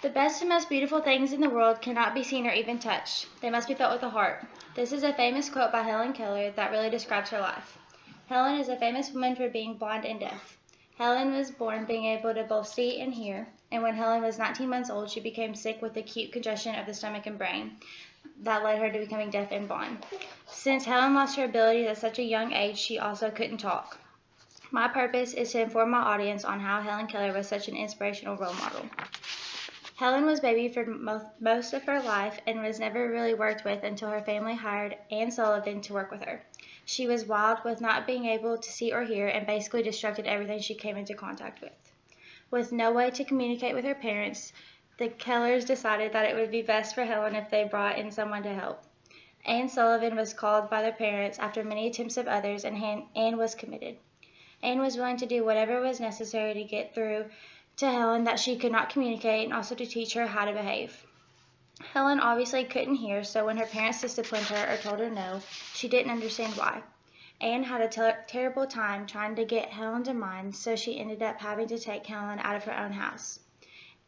The best and most beautiful things in the world cannot be seen or even touched. They must be felt with the heart. This is a famous quote by Helen Keller that really describes her life. Helen is a famous woman for being blind and deaf. Helen was born being able to both see and hear, and when Helen was 19 months old, she became sick with acute congestion of the stomach and brain that led her to becoming deaf and blind. Since Helen lost her abilities at such a young age, she also couldn't talk. My purpose is to inform my audience on how Helen Keller was such an inspirational role model. Helen was baby for most of her life and was never really worked with until her family hired Anne Sullivan to work with her. She was wild with not being able to see or hear and basically destructed everything she came into contact with. With no way to communicate with her parents, the Kellers decided that it would be best for Helen if they brought in someone to help. Anne Sullivan was called by their parents after many attempts of others, and Anne was committed. Anne was willing to do whatever was necessary to get through to Helen that she could not communicate and also to teach her how to behave. Helen obviously couldn't hear, so when her parents disciplined her or told her no, she didn't understand why. Anne had a terrible time trying to get Helen to mind, so she ended up having to take Helen out of her own house.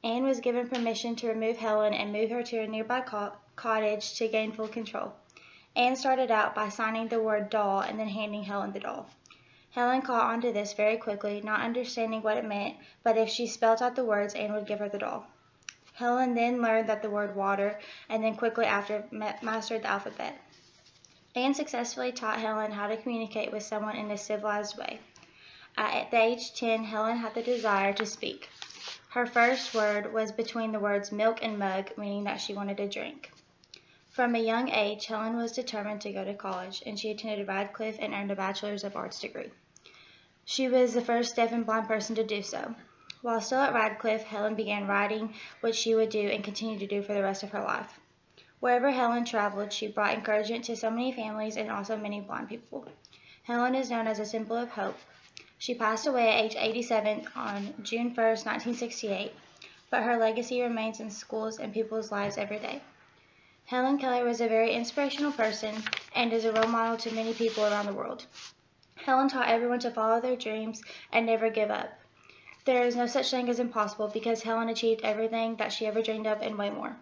Anne was given permission to remove Helen and move her to a nearby cottage to gain full control. Anne started out by signing the word doll and then handing Helen the doll. Helen caught on to this very quickly, not understanding what it meant, but if she spelled out the words, Anne would give her the doll. Helen then learned that the word water, and then quickly after mastered the alphabet. Anne successfully taught Helen how to communicate with someone in a civilized way. At the age 10, Helen had the desire to speak. Her first word was between the words milk and mug, meaning that she wanted a drink. From a young age, Helen was determined to go to college, and she attended Radcliffe and earned a Bachelor's of Arts degree. She was the first deaf and blind person to do so. While still at Radcliffe, Helen began writing, which she would do and continue to do for the rest of her life. Wherever Helen traveled, she brought encouragement to so many families and also many blind people. Helen is known as a symbol of hope. She passed away at age 87 on June 1st, 1968, but her legacy remains in schools and people's lives every day. Helen Keller was a very inspirational person and is a role model to many people around the world. Helen taught everyone to follow their dreams and never give up. There is no such thing as impossible because Helen achieved everything that she ever dreamed of and way more.